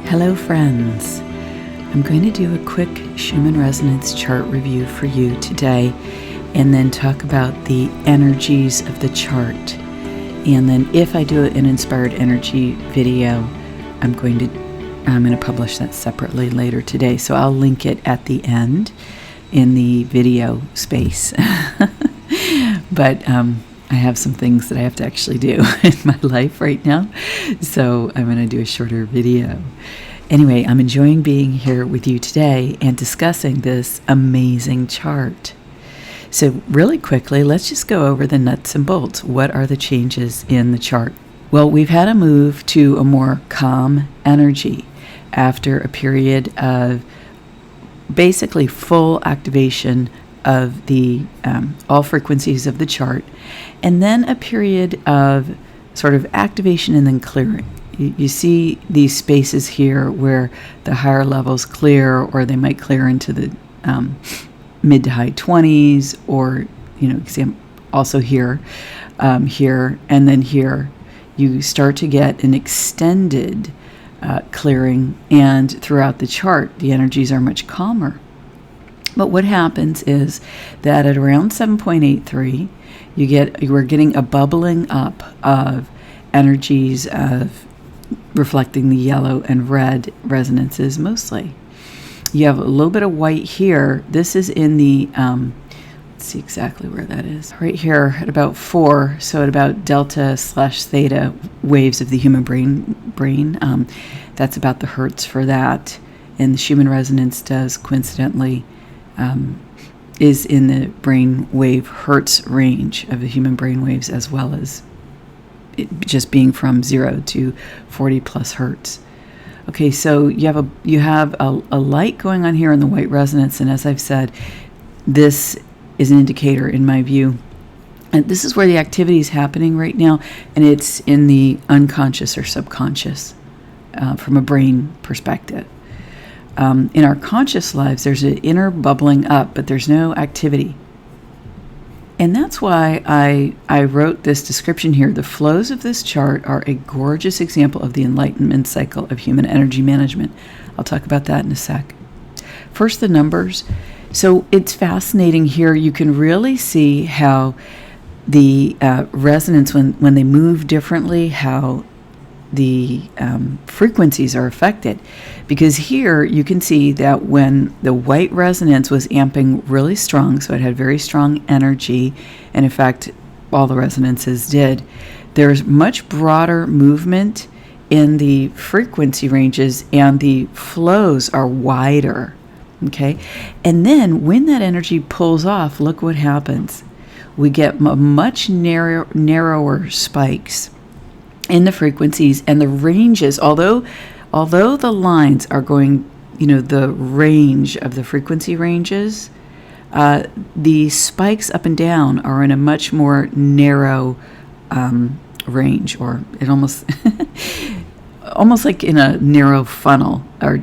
Hello friends, I'm going to do a quick Schumann Resonance chart review for you today and then talk about the energies of the chart. And then if I do an inspired energy video, I'm going to publish that separately later today. So I'll link it at the end in the video space. But I have some things that I have to actually do in my life right now, so I'm going to do a shorter video. Anyway, I'm enjoying being here with you today and discussing this amazing chart. So really quickly, let's just go over the nuts and bolts. What are the changes in the chart? Well, we've had a move to a more calm energy after a period of basically full activation of the all frequencies of the chart, and then a period of sort of activation and then clearing. You see these spaces here where the higher levels clear, or they might clear into the mid to high 20s, or also here, here, and then here. You start to get an extended clearing, and throughout the chart, the energies are much calmer. But what happens is that at around 7.83, we're getting a bubbling up of energies of reflecting the yellow and red resonances mostly. You have a little bit of white here. This is in the, let's see exactly where that is. Right here at about 4, so at about delta/theta waves of the human brain. That's about the hertz for that. And the Schumann resonance does coincidentally is in the brain wave hertz range of the human brain waves, as well as it just being from 0 to 40 plus hertz. Okay, so you have a light going on here in the white resonance, and as I've said, this is an indicator in my view. And this is where the activity is happening right now, and it's in the unconscious or subconscious from a brain perspective. In our conscious lives, there's an inner bubbling up, but there's no activity. And that's why I wrote this description here. The flows of this chart are a gorgeous example of the enlightenment cycle of human energy management. I'll talk about that in a sec. First, the numbers. So it's fascinating here. You can really see how the resonance, when they move differently, how the frequencies are affected, because here you can see that when the white resonance was amping really strong, so it had very strong energy, and in fact all the resonances did, there's much broader movement in the frequency ranges and the flows are wider. Okay, and then when that energy pulls off, look what happens. We get much narrower spikes in the frequencies and the ranges, although the lines are going, the range of the frequency ranges, the spikes up and down are in a much more narrow range, or it almost like in a narrow funnel or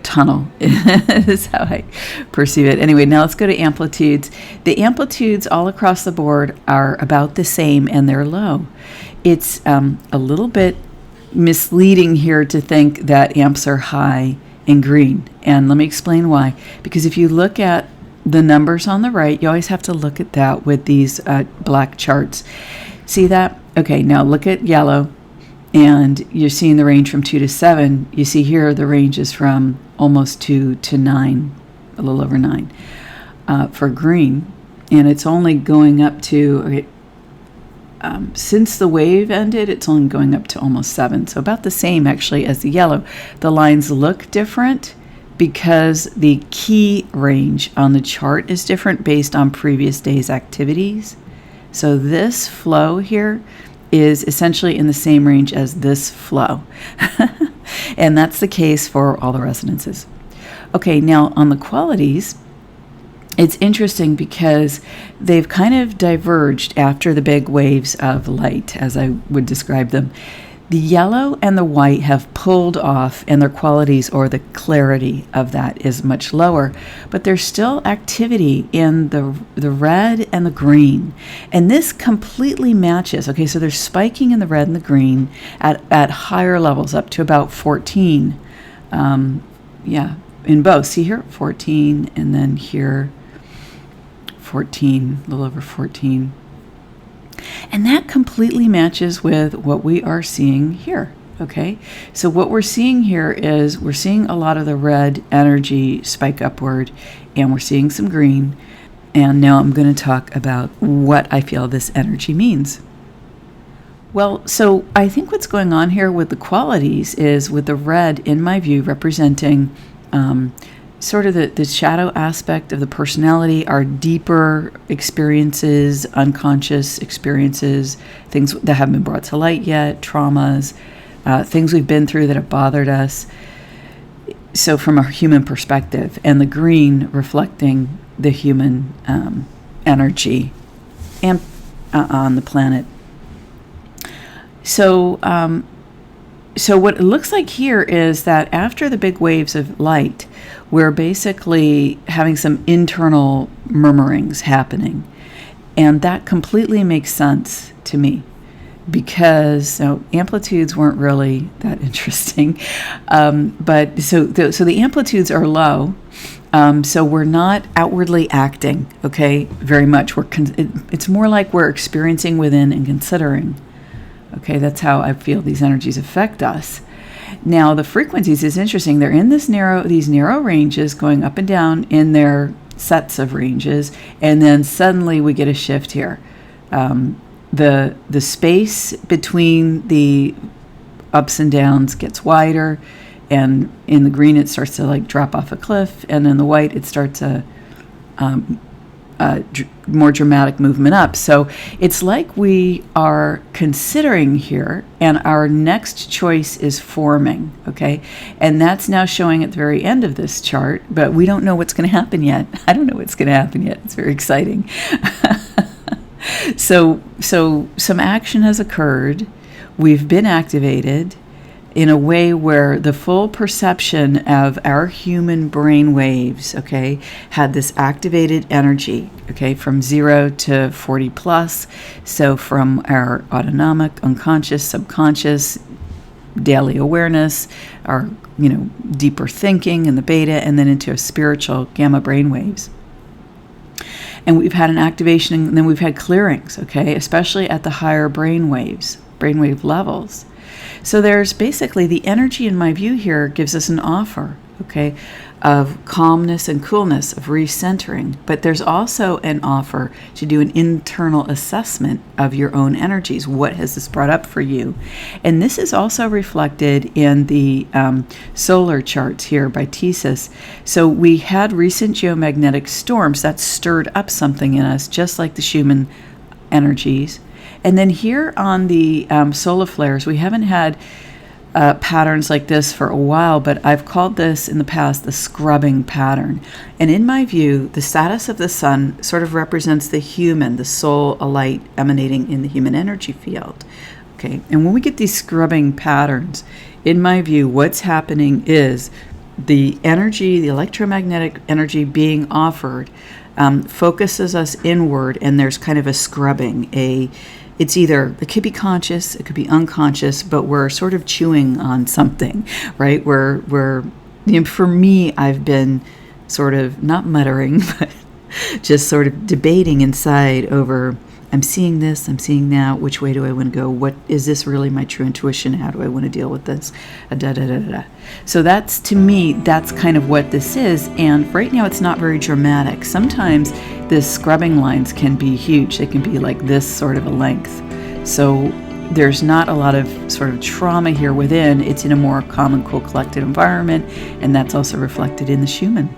tunnel is how I perceive it. Anyway, now let's go to amplitudes. The amplitudes all across the board are about the same, and they're low. It's a little bit misleading here to think that amps are high in green, and let me explain why. Because if you look at the numbers on the right, you always have to look at that with these black charts. See that? Okay, now look at yellow, and you're seeing the range from 2 to 7. You see here the range is from almost 2 to 9, a little over 9 for green, and it's only going up to, okay, since the wave ended, it's only going up to almost 7, so about the same actually as the yellow. The lines look different because the key range on the chart is different based on previous day's activities. So this flow here is essentially in the same range as this flow. And that's the case for all the resonances. Okay, now on the qualities, it's interesting because they've kind of diverged after the big waves of light, as I would describe them. The yellow and the white have pulled off, and their qualities, or the clarity of that, is much lower, but there's still activity in the red and the green, and this completely matches. Okay, so there's spiking in the red and the green at higher levels, up to about 14 Yeah, in both. See here, 14, and then here, 14, a little over 14. And that completely matches with what we are seeing here. Okay, so what we're seeing here is we're seeing a lot of the red energy spike upward, and we're seeing some green. And now I'm going to talk about what I feel this energy means. Well, so I think what's going on here with the qualities is with the red, in my view, representing sort of the shadow aspect of the personality, our deeper experiences, unconscious experiences, things that haven't been brought to light yet, traumas, things we've been through that have bothered us. So from a human perspective, and the green reflecting the human energy and on the planet. So what it looks like here is that after the big waves of light, we're basically having some internal murmurings happening. And that completely makes sense to me, because amplitudes weren't really that interesting. But so the amplitudes are low. So we're not outwardly acting, okay, very much. It's more like we're experiencing within and considering. Okay, that's how I feel these energies affect us. Now, the frequencies is interesting. They're in these narrow ranges, going up and down in their sets of ranges, and then suddenly we get a shift here. The space between the ups and downs gets wider, and in the green it starts to like drop off a cliff, and in the white it starts a more dramatic movement up. So it's like we are considering here, and our next choice is forming, okay? And that's now showing at the very end of this chart, but we don't know what's going to happen yet. I don't know what's going to happen yet. It's very exciting. So some action has occurred. We've been activated in a way where the full perception of our human brain waves, okay, had this activated energy, okay, from 0 to 40 plus. So from our autonomic, unconscious, subconscious, daily awareness, our, deeper thinking in the beta, and then into a spiritual gamma brain waves. And we've had an activation, and then we've had clearings, okay, especially at the higher brainwave levels. So there's basically the energy, in my view here, gives us an offer, okay, of calmness and coolness, of recentering. But there's also an offer to do an internal assessment of your own energies. What has this brought up for you? And this is also reflected in the solar charts here by Thesis. So we had recent geomagnetic storms that stirred up something in us, just like the Schumann energies. And then here on the solar flares, we haven't had patterns like this for a while, but I've called this in the past the scrubbing pattern. And in my view, the status of the sun sort of represents the human, the soul, a light emanating in the human energy field. Okay, and when we get these scrubbing patterns, in my view, what's happening is the energy, the electromagnetic energy being offered, focuses us inward, and there's kind of a scrubbing, it could be conscious, it could be unconscious, but we're sort of chewing on something, right? For me, I've been sort of not muttering, but just sort of debating inside over, I'm seeing this, I'm seeing that, which way do I want to go? What is this really my true intuition? How do I want to deal with this? So that's, to me, that's kind of what this is. And right now it's not very dramatic. Sometimes the scrubbing lines can be huge. They can be like this sort of a length. So there's not a lot of sort of trauma here within. It's in a more calm and cool collected environment. And that's also reflected in the Schumann.